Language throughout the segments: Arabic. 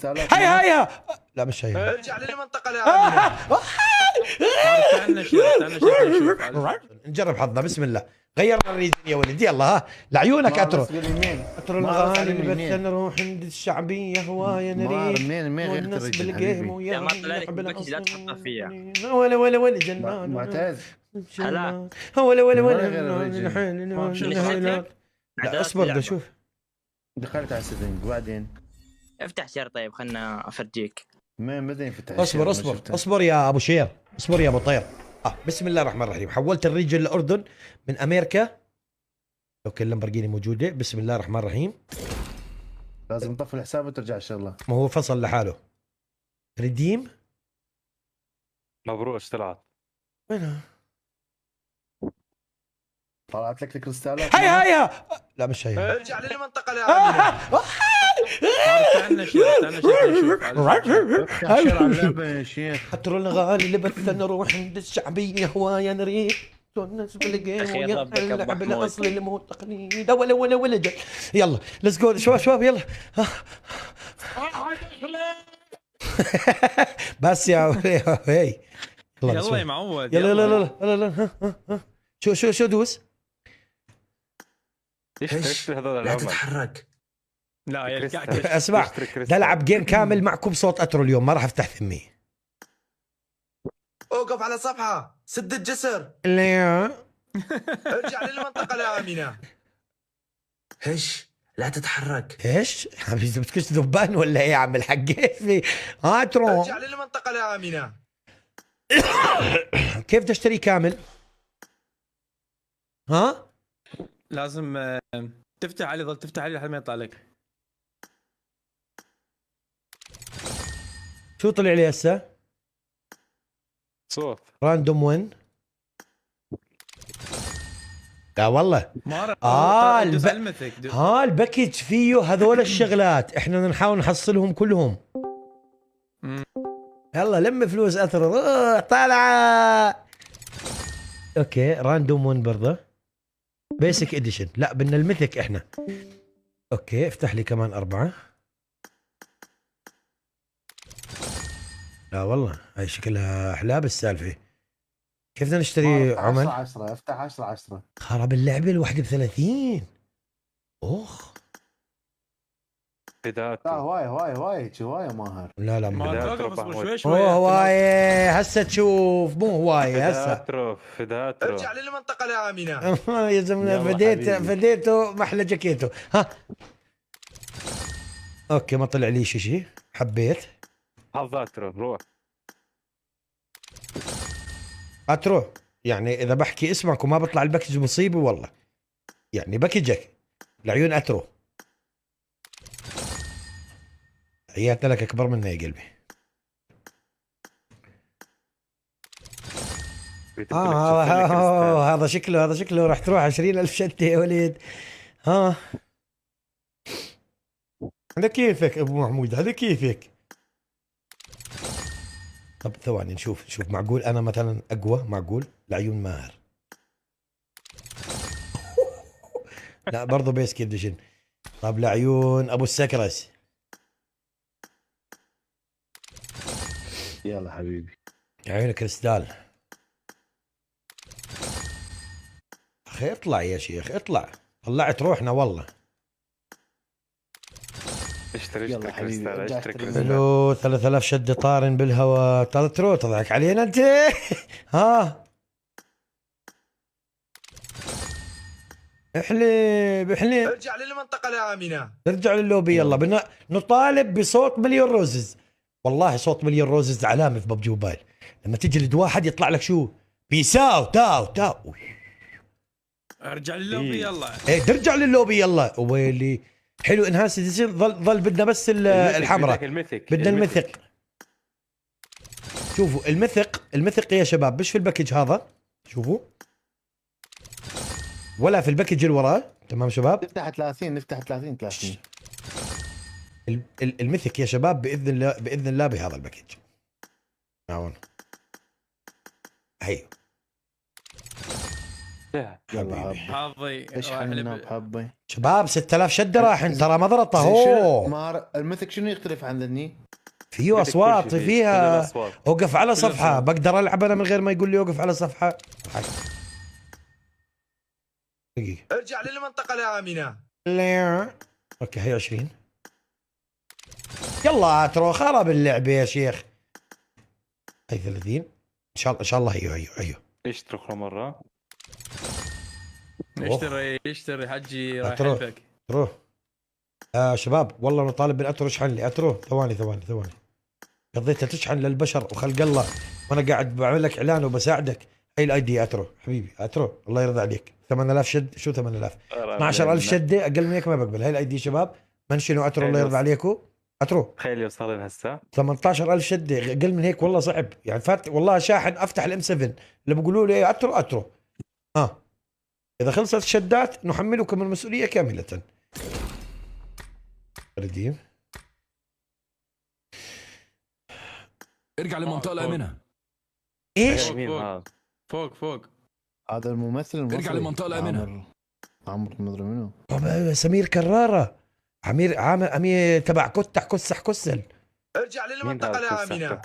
هيا لا مش هيا. ارجع للمنطقة الآمنة. نجرب حظنا بسم الله. غيرنا الريجن يا ولد يلا ها لعيونك اترو. اترو الغالي اللي بثنا روح عند الشعبيه هوايه نريد منين والناس بالجيم يا ما طلع لك الباكج لا تحطها فيها. ولا جنان معتز هلا ولا لا اصبر ده شوف دخلت على السيتنج وبعدين افتح شير طيب خلنا افرجيك. ما بدي يفتح اصبر اصبر اصبر يا ابو شير اصبر يا ابو طير. بسم الله الرحمن الرحيم. حولت الريجن الاردن من امريكا. اوكي اللامبرجيني موجوده. بسم الله الرحمن الرحيم. لازم تطفي الحساب وترجع الشغله. ما هو فصل لحاله. ريديم مبروك طلعت. وينها؟ طلعت لك الكريستالات. هيا لا مش هيا. ارجع للمنطقة الآمنة. استنى شوف يا شيخ اترو الغالي اللي بثنا روح عند الشعبيه هوايه نريد الناس بالجيم ونلعب الاصل اللي مو تقليد ولا جد. يلا ليتس جو شباب يلا. بس يا هي يلا يا معود يلا لا شو دوس. ايش هذول لا تتحرك. لا يا الكعكة اسمع نلعب جيم كامل معكم بصوت اترو اليوم ما راح افتح ثمي. اوقف على صفحة سد الجسر. لا ارجع للمنطقة الآمنة. هش لا تتحرك. ايش حبيبي بتكش ذبان ولا ايه يا عم الحاج؟ اترو ارجع للمنطقة الآمنة. كيف بدي اشتري كامل؟ ها؟ لازم تفتح عليه ظل تفتح عليه لحد ما يطلع لك. شو طلع لي هسه؟ صوت راندوم وين؟ لا والله الباكج فيه هذول الشغلات احنا بدنا نحاول نحصلهم كلهم. يلا لم فلوس اثر طالعه. اوكي راندوم وين برضه بيسك اديشن. لا بدنا الميثك احنا. اوكي افتح لي كمان 4. لا والله هاي شكلها احلى السالفه. كيف بدنا نشتري عمل؟ 10 افتح 10 خرب اللعبه الواحده ب30. اخ بدات لا هوايه ماهر. لا ما توقف اصبر شوي هوايه هسه تشوف مو هوايه هسه. فداترو ارجع للمنطقة الآمنة. يا زلمه فديته محلى جاكيته. ها اوكي ما طلع لي شيء حبيت. حظاترو روح اترو يعني اذا بحكي اسمك وما بطلع الباكج مصيبه والله. يعني باكجك لعيون اترو. عيات لك اكبر منا يا قلبي. هذا شكله راح تروح 20,000 شتة يا ولد. ها هذا كيفك ابو محمود هذا كيفك. طب ثواني نشوف معقول انا مثلا اقوى معقول لعيون ماهر. لا برضه بيسك اديشن. طب لعيون ابو السكرس. يلا حبيبي عيون كريستال. اخي اطلع يا شيخ اطلع. طلعت روحنا والله. اشتري كريستال حلو 3000 شد طارن بالهواء. ترى تضحك علينا انت. ها احلب ارجع للمنطقة الآمنة. نرجع للوبي يلا. بدنا نطالب بصوت مليون روزز. والله صوت مليون روزز علامه في ببجي موبايل. لما تجي لد واحد يطلع لك شو بيساو تاو. ارجع للوبي يلا. ايه ترجع للوبي يلا. ويلي حلو انهاس ظل بدنا بس الحمراء. بدنا الميثق. شوفوا الميثق يا شباب مش في الباكج هذا. شوفوا ولا في الباكج اللي وراه. تمام شباب نفتح 30 الميثق يا شباب باذن الله بهذا الباكج. هون هي لا. يلا حبيبي. حبي حظي اشحننا بحبي. شباب 6000 شده راحن ترى ما ضربته زين، شنو اوه. ماهر المثك شنو يختلف عن ذني؟ فيه بدك اصوات كل شيء فيه. كل فيها. الأصوات. اوقف على كل صفحه الأصوات. بقدر العب انا من غير ما يقول لي اوقف على صفحه. دقيقه. ارجع للمنطقة الآمنة. لا. اوكي هي 20. يلا اترو خرب اللعبه يا شيخ. هي 30 ان شاء الله ايوه. اشتري اخر مرة. اشتري حجي راح أتروح. يحبك. اترو شباب والله انا طالب من اترو اشحن لي. اترو ثواني قضيتها تشحن للبشر وخلق الله وانا قاعد بعمل لك اعلان وبساعدك. هي الاي دي اترو حبيبي اترو الله يرضى عليك. 8000 شد شو 8000 12000 شده اقل من هيك ما بقبل. هي الاي دي شباب منشنوا اترو الله يرضى عليكم. اترو تخيل يوصل لنا هسه 18000 شده اقل من هيك والله صعب يعني. فات والله شاحن افتح الام 7 اللي بيقولوا لي اترو اذا خلصت الشدات نحملكم المسؤوليه كامله. رديم ارجع للمنطقة الآمنة. ايش مين هذا؟ فوق هذا الممثل المصري ارجع للمنطقة الآمنة. عمرو مدري منو. سمير كرارة امير تبع كتح كسح كسل. ارجع للمنطقة الآمنة.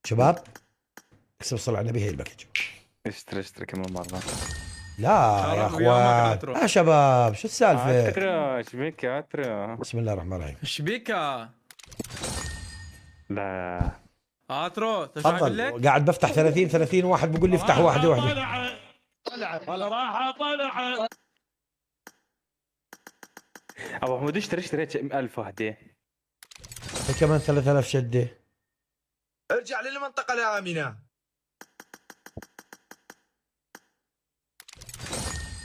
شباب اكسب صل على النبي. هي الباكج. اشتري كمان مرة. لا يا حرام ويا اخوان ما يا شباب شو السالفه. اترى ايش بك يا اترى؟ بسم الله الرحمن الرحيم. ايش بيك لا اترو تفعل تفضل لك. قاعد بفتح 30 واحد بيقول لي افتح واحده. ابو حمود اشتريت 1000 وحده. هي كمان 3000 شده. ارجع للمنطقة الآمنة.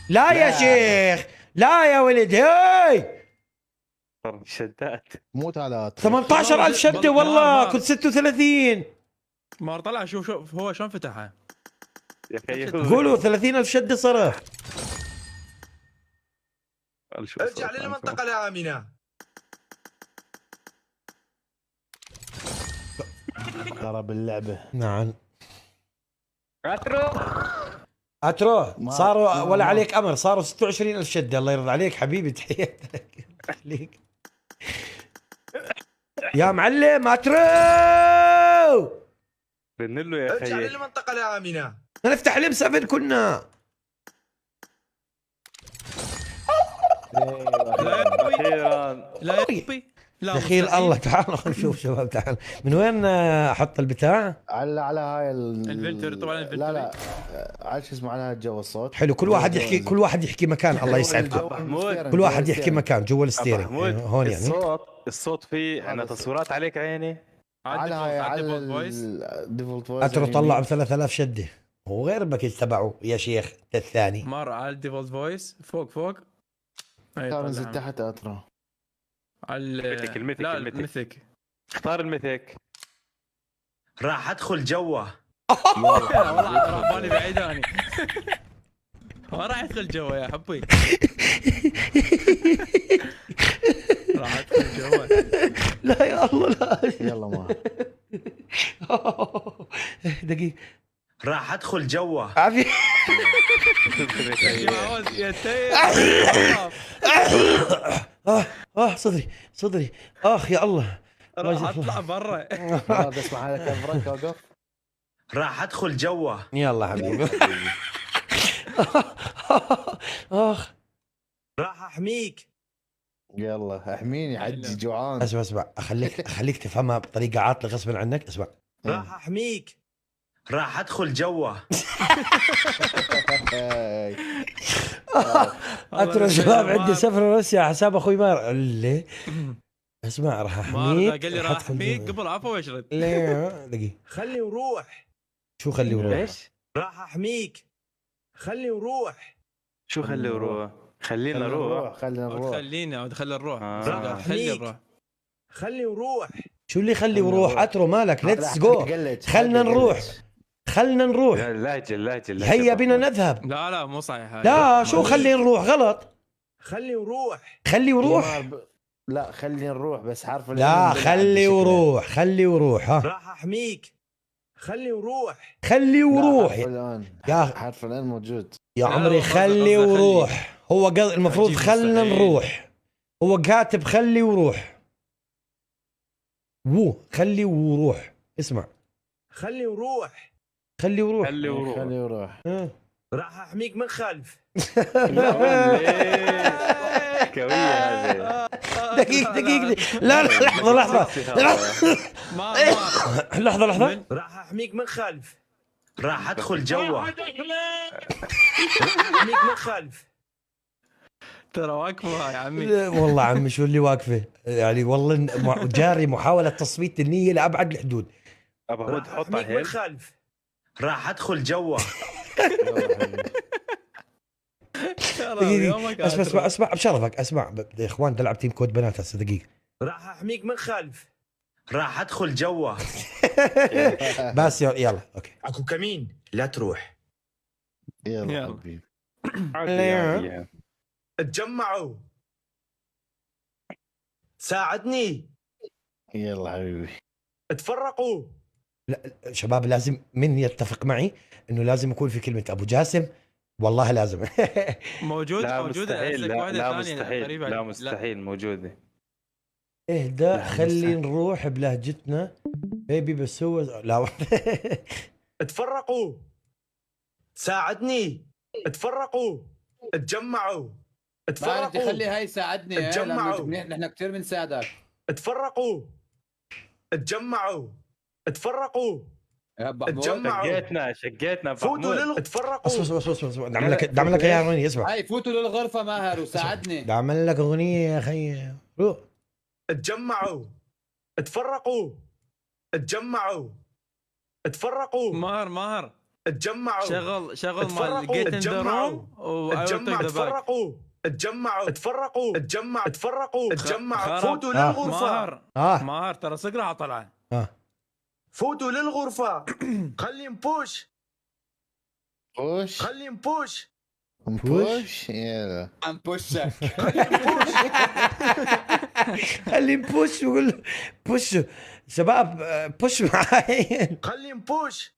لا يا شيخ لا يا ولد. هي شدات. موت على 18000 شده والله كنت 36. مار طلع شوف هو شلون فتحها. يا اخي قولوا 30000 شده صرف. ارجع للمنطقة الآمنة. ضرب اللعبه. نعم اترو اترو صاروا ولا عليك امر صاروا 26000 شده. الله يرضى عليك حبيبي تحياتك ليك يا معلم. اترو رن له يا ارجع اخي. للمنطقة الآمنة. نفتح الام 7 كنا. اخيرا. لا يبي لا دخيل مستحيل. الله تعال خل نشوف شباب تعال. من وين احط البتاع؟ على هاي الفلتر طبعا الفلتر. لا على شو اسمه على جو الصوت. حلو كل واحد يحكي مكان. الله يسعدكم. كل واحد يحكي مكان جوا الستيرنج هون يعني. الصوت فيه انا تصويرات عليك عيني. على هاي على الديفولت فويس. اترو طلع ب 3000 شده وغير الباكيج تبعه يا شيخ الثاني. مر على الديفولت فويس فوق انزل تحت اترو. على الميثك لا الميثك. الميثك. اختار الميثك. راح أدخل جوه. والله راح بالي بعيد اني. ما راح يدخل جوا يا حبي. راح ادخل جوا. لا يا الله لا. يلا ما دقيقه راح أدخل جوه. عافيه. يا عوز يا تيم. صدري اخ يا الله. راح اطلع برا. هذا اسمع هذا كان فرنك اوقف. راح أدخل جوه. يلا حبيبي. اخ راح أحميك. يلا احميني حجي جوعان. اسمع اخليك تفهمها بطريقه عاطله غصبا عنك. اسمع راح أحميك. راح أدخل جوه. اترى شباب عندي سفر روسيا حساب اخوي مار اللي اسمع راح احميك. قال لي راح احميك قبل عفوا واشرد. ليه دقيقه خلي وروح. شو خلي وروح؟ ايش؟ راح أحميك. خلي وروح. شو خلي وروح؟ خلينا نروح. خلينا نروح. خلينا عود خلي نروح. راح خلي نروح. خلي وروح. شو اللي خلي وروح؟ اترو مالك ليتس جو. خلنا نروح. لاجل هيا بنا نذهب. لا مو صحيح. لا شو خلي نروح غلط. خلي وروح. خلي وروح. لا خلينا نروح بس حرف لا خلي وروح ها. راح أحميك. خلي وروح. خلي وروح حرف الآن يا حرف الآن موجود. يا عمري، قصدك خلي خلي. وروح. هو المفروض عجيب خلنا مستحيل. نروح. هو كاتب خلي وروح. خلي وروح. اسمع، خلي وروح. خلي وروح. خلي وروح. خلي وروح. راح احميك من خلف. كوية هذه. دقيقة لا لحظة ما لحظة راح احميك من خلف. راح ادخل جوا. احميك من خلف. ترى واقفه يا عمي. والله عمي شو اللي واقفة يعني، والله جاري محاولة تصفية النية لأبعد الحدود. ابو حمود راح حطها احميك من هيك. خلف. راح ادخل جوا. يلا حبيبي. دقيقة اسمع بشرفك، اسمع يا اخوان، ده لعب تيم كود بنات هسه. دقيقة راح احميك من خلف. راح ادخل جوا. بس يلا اوكي. اكو كمين، لا تروح. يلا يلا. حبيبي. عادي. اتجمعوا. ساعدني. يلا حبيبي. اتفرقوا. شباب لازم من يتفق معي انه لازم يكون في كلمة ابو جاسم، والله لازم. موجودة لا موجودة. مستحيل. عندك لا, واحدة لا ثانية مستحيل. قريبة. لا مستحيل موجودة. اهدى لا، خلي مستحيل. نروح بلهجتنا بيبي، بس هو لا. اتفرقوا. ساعدني. اتفرقوا. اتجمعوا. ما انت اتفرقوا. خلي هاي ساعدني لانه اتجمعوا. نحن كثير بنساعدك. اتفرقوا. اتجمعوا. اتفرقوا. يا ابو حمود اتجمعوا. شقيتنا ابو فوتوا حمود. اتفرقوا. اصبر دعم لك يا اغنية. اسمع، هاي فوتوا للغرفه ماهر وساعدني. دعم لك اغنية يا اخي. روح. اتجمعوا. اتفرقوا. اتجمعوا. اتفرقوا. ماهر اتجمعوا. شغل مال اتفرقوا. جيت ان ذا اتجمعوا. روم و اتجمعوا. اتفرقوا. اتجمعوا. اتفرقوا. اتجمعوا. اتفرقوا. اتجمعوا. فوتوا للغرفة. ماهر ترى صقرها طلع. فوتوا للغرفة. خلي نبوش. بوش. خلي نبوش. بوش. يلا. عم بوشك. خلي نبوش وقول له بوش شباب، بوش معاي. خلي نبوش.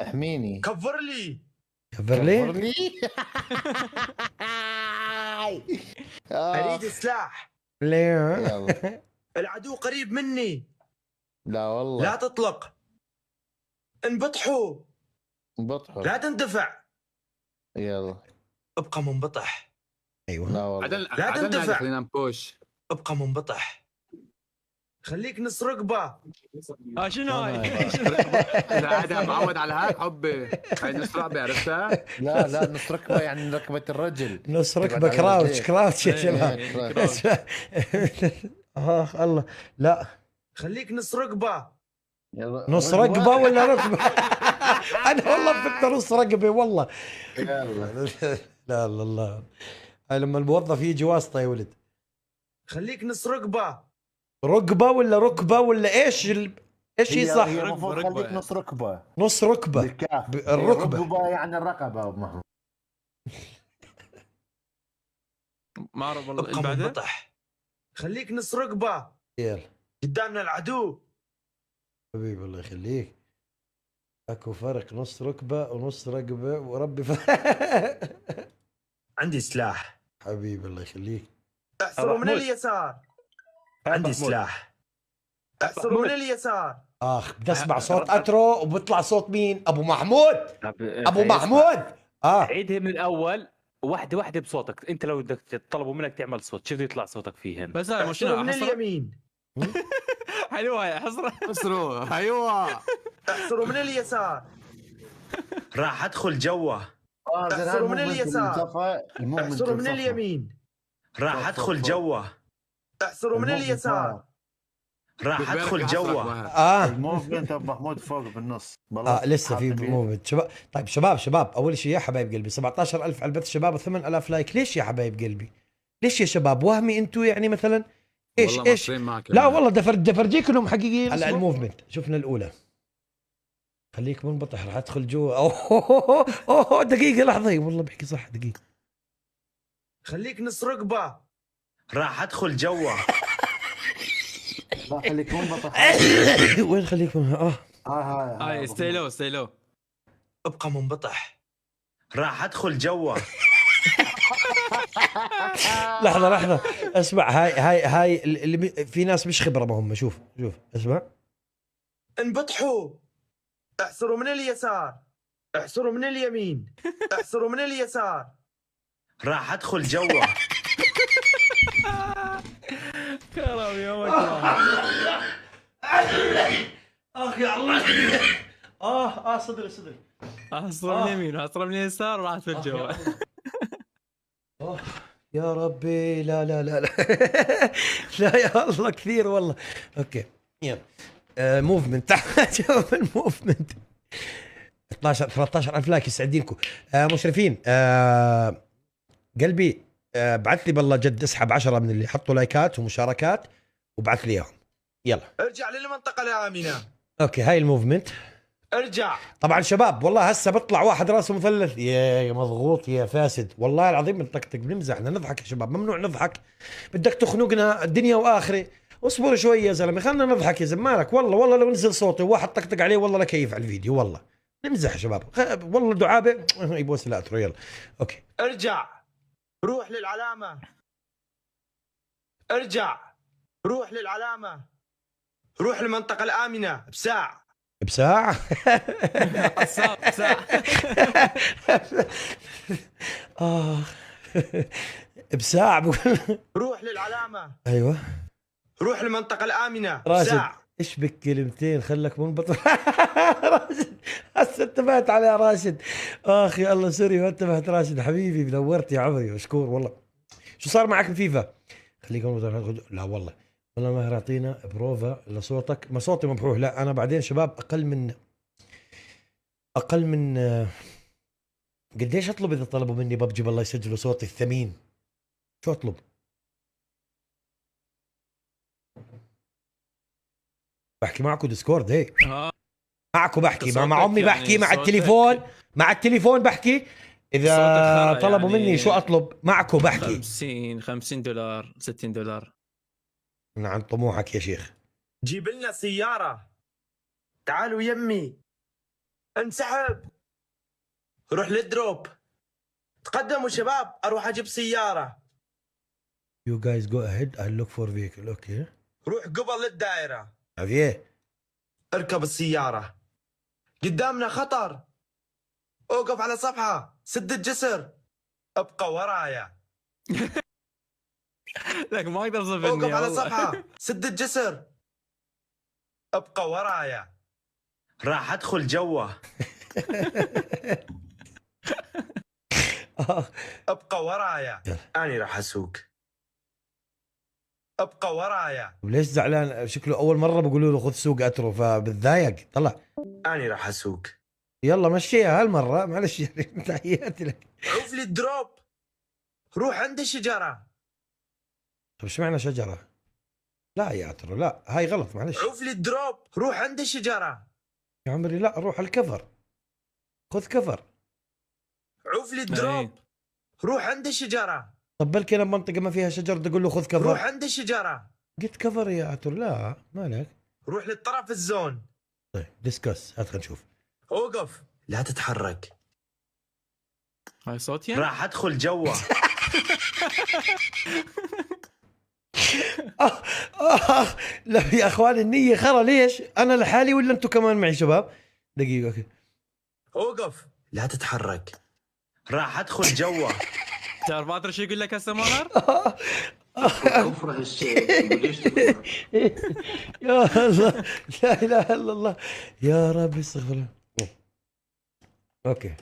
احميني. كفر لي. كبر لي. اريد سلاح. يلا. العدو قريب مني. لا والله. لا تطلق. انبطحوا. بطحوا. لا تندفع. يلا. ابقى منبطح. ايوه لا والله. لا تندفع. خلينا نبوش. ابقى منبطح. خليك نص رقبة. شنو هاي؟ لا هذا معود على هاي حبي. هاي نسرع عرفتها؟ لا نص ركبه يعني ركبه الرجل. نص ركبه كراوتش يا شباب. الله لا، خليك نص رقبة. نص رقبه ولا ركبه؟ انا والله فكرت نص رقبه والله. يلا. لا الله، هاي لما الموظف يجي واسطه يا ولد. خليك نص رقبة. ركبه ولا ركبه ولا ايش ايش هي صح؟ هي المفروض ركبة خليك يعني. نص ركبه. نص ركبه. بالكاف. الركبه. يعني الرقبه ابو محمود. ما اعرف والله ابقى اللي بعده. منبطح. خليك نص رقبة. يلا قدامنا العدو. حبيبي الله يخليك. اكو فرق نص ركبه ونص رقبه وربي عندي سلاح. حبيبي الله يخليك. احصروا من محمود. اليسار. عندي سلاح. احصروا من اليسار. بدي اسمع صوت اترو وبيطلع صوت مين؟ ابو محمود. ابو اسمع. محمود. عيدها من الاول واحدة بصوتك. انت لو بدك طلبوا منك تعمل صوت شو بده يطلع صوتك فيهن. بس هاي مش احصروا من حصر. اليمين. حلوة هاي حصر. اسروا ايوه. احصروا من اليسار. راح ادخل جوا. احصروا من اليسار. احصروا من اليمين. راح ادخل جوا. احصروا من اليسار. راح ادخل جوا. الموفمنت ابو محمود فوق بالنص. لسه في موفمنت شباب. طيب شباب اول شيء يا حبايب قلبي 17,000 على البث شباب و8,000 لايك. ليش يا حبايب قلبي؟ ليش يا شباب؟ وهمي انتم يعني مثلا ايش لا والله دفرجيك انهم حقيقيين. هلا الموفمنت شفنا الاولى. خليك منبطح راح ادخل جوا. اوه دقيقه لحظه والله بحكي صح. دقيقه خليك نص رقبة. راح ادخل جوا. لا خليكم بطل. وين خليكم؟ هاي ستي لو ابقى منبطح. راح ادخل جوا. لحظة اسمع، هاي اللي في ناس مش خبرة ما هم. شوف اسمع. انبطحوا. احصروا من اليسار. احصروا من اليمين. احصروا من اليسار. راح ادخل جوا. كرم يومك اخ يا الله. صدري. احصر من اليمين واحصر من اليسار وراحت في الجو. يا ربي لا لا يا الله كثير والله. اوكي يلا موفمنت. شوف الموفمنت 13,000 لايك يسعدينكم. مشرفين قلبي بعث لي بالله جد اسحب 10 من اللي حطوا لايكات ومشاركات وبعث لي اياهم. يلا ارجع للمنطقة الآمنة. اوكي هاي الموفمنت. ارجع. طبعا شباب والله هسه بيطلع واحد راسه مثلث. يا مضغوط يا فاسد والله العظيم بنطقطق بنمزحنا نضحك يا شباب. ممنوع نضحك. بدك تخنقنا الدنيا واخره. اصبر شوي يا زلمه خلنا نضحك يا زمالك. والله لو نزل صوتي وواحد طقطق عليه والله لا كيف على الفيديو. والله نمزح يا شباب. والله دعابه يبوس لا ترى. يلا اوكي ارجع. روح للعلامة. ارجع. روح للعلامة. روح للمنطقة الآمنة بساعة. بساعة. ساعة بساعة بقول. روح للعلامة. ايوه روح للمنطقة الآمنة راشد بساعة. ايش بك كلمتين خلك منبطل. راشد هسه انتبهت على راشد. اخ يا الله سوري ما انتبهت. راشد حبيبي منورت يا عمري مشكور والله. شو صار معك الفيفا؟ خليكم لا والله ماهر اعطينا بروفا لصوتك. ما صوتي مبحوح. لا انا بعدين شباب اقل من قديش اطلب اذا طلبوا مني ببجي بالله يسجلوا صوتي الثمين؟ شو اطلب؟ بحكي معكم ديسكورد هيك. معكم بحكي مع امي بحكي مع التليفون. مع التليفون بحكي. اذا طلبوا مني شو اطلب معكم بحكي. $50 $60. من عن طموحك يا شيخ. جيب لنا سيارة. تعالوا يمي. انسحب. روح للدروب. تقدموا شباب اروح اجيب سيارة. You guys go ahead I'll look for vehicle. اوكي روح قبل الدائرة. عفيه. اركب السيارة. قدامنا خطر. اوقف على صفحة. سد الجسر. ابقى ورايا. لك ما اقدر اصفني. اوقف على صفحة. سد الجسر. ابقى ورايا. راح ادخل جوا. ابقى ورايا. اني راح اسوق. ابقى ورايا. وليش زعلان؟ شكله اول مره بقولوا له خذ سوق اترو فبتضايق. طلع اني راح اسوق. يلا مشيها هالمره معلش. تحياتي لك. عوف لي الدروب. روح عند الشجرة. طيب ايش معنى شجره؟ لا يا اترو لا هاي غلط معلش. عوف لي الدروب. روح عند الشجرة. يا عمري لا روح الكفر. خذ كفر. عوف لي الدروب. روح عند الشجرة. طب بلكي انا بمنطقه ما فيها شجر تقول له خذ كفر. روح عند الشجرة. قلت كفر يا اترو. لا مالك. روح للطرف الزون. طيب ديسكس هات خلينا نشوف. اوقف. لا تتحرك. هاي صوتي راح ادخل جوا. لا يا اخوان النية خرا. ليش؟ انا لحالي ولا انتم كمان معي شباب؟ دقيقة اوكي. اوقف. لا تتحرك. راح ادخل جوا. تعرف ما ادري شو يقول لك هسه مانر. كفره الشيء ليش تكفر؟ يا الله لا اله الا الله يا رب استغفر الله. اوكي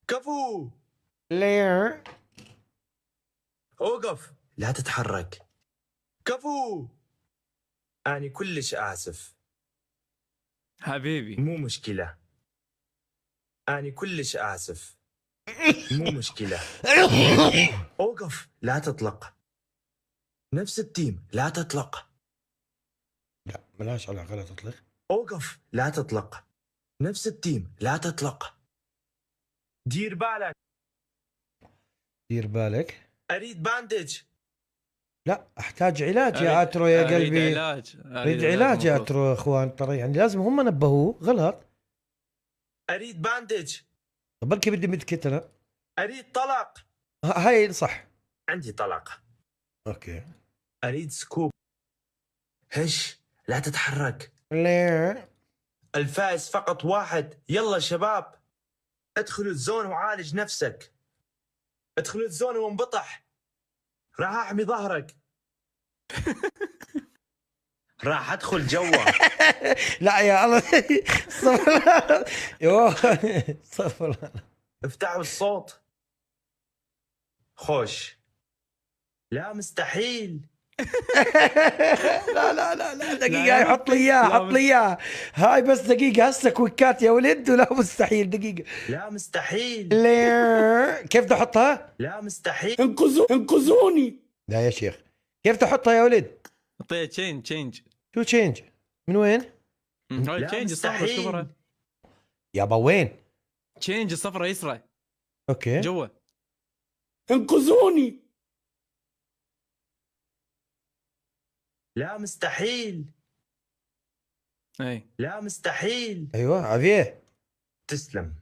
كفو. ليه؟ اوقف. لا تتحرك. كفو. اني كلش اسف. حبيبي مو مشكلة. اني كلش اسف. مو مشكلة. اوقف. لا تطلق. نفس التيم. لا تطلق. لا ملاش علاقة لا تطلق. اوقف. لا تطلق. نفس التيم. لا تطلق. دير بالك. دير بالك. اريد باندج. لا احتاج علاج يا اترو يا قلبي. اريد علاج، اريد علاج يا اترو يا اخوان، ترى يعني لازم هم نبهوه غلط. اريد باندج. طب بلكي بدي مدكت انا. اريد طلق. هاي صح. عندي طلق. اوكي. اريد سكوب. هش لا تتحرك. ليه؟ الفائز فقط واحد. يلا شباب ادخلوا الزون وعالج نفسك. ادخلوا الزون وانبطح. راح احمي ظهرك. راح ادخل جوا. لا يا الله. استغفر الله. يوه. استغفر الله. افتحوا الصوت. خوش. لا مستحيل. لا لا لا لا دقيقة، حط لي اياه حط لي اياه. هاي بس دقيقة، هسه كويكات يا ولد ولا مستحيل. دقيقة. لا مستحيل. ليه؟ كيف بدي احطها؟ لا مستحيل. انقذوني. لا يا شيخ، كيف بدي احطها يا ولد؟ اعطيه تشينج. شو تشينج؟ من وين؟ هاي لا تشينج الصفرة، مستحيل. شوفها. يابا وين؟ تشينج الصفرة يسرى اوكي. جوا. انقذوني. لا مستحيل. اي لا مستحيل. ايوه عافية. تسلم.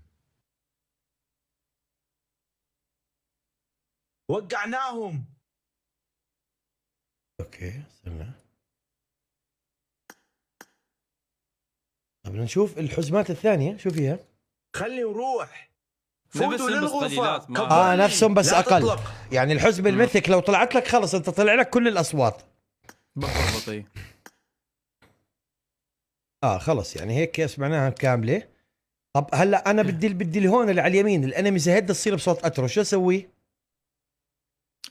وقعناهم. اوكي استنى. طب بدنا نشوف الحزمات الثانية شو فيها. خلي نروح. نفس فوتوا بس للغرفة. قليلات ما- كبرني. نفسهم بس لا اقل. تطلق. يعني الحزب الميثك لو طلعت لك خلص انت طلع لك كل الاصوات. بالضبط. اي خلص يعني هيك سمعناها كاملة. طب هلا انا بدي اللي هون اللي على اليمين الانميز هيد تصير بصوت اترو، شو اسوي؟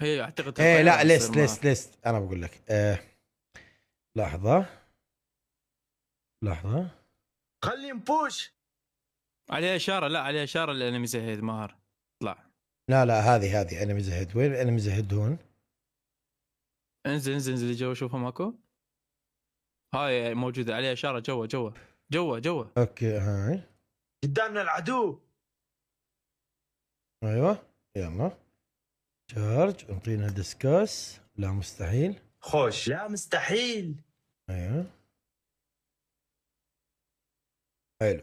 هي اعتقد ايه لا تغير ليست تصير ليست ليست انا بقول لك. لحظة لحظة. خلي نبوش. عليها اشاره. لا عليها اشاره الانمي زهيد ماهر. طلع لا لا هذه انميز هيد. وين الانميز هيد هون؟ انزل لجوا شوفها ماكو. هاي موجوده عليها اشاره جوا. اوكي هاي. قدامنا العدو. ايوه يلا شارج. انطينا ديسكاس. لا مستحيل. خوش. لا مستحيل. ايوه حلو.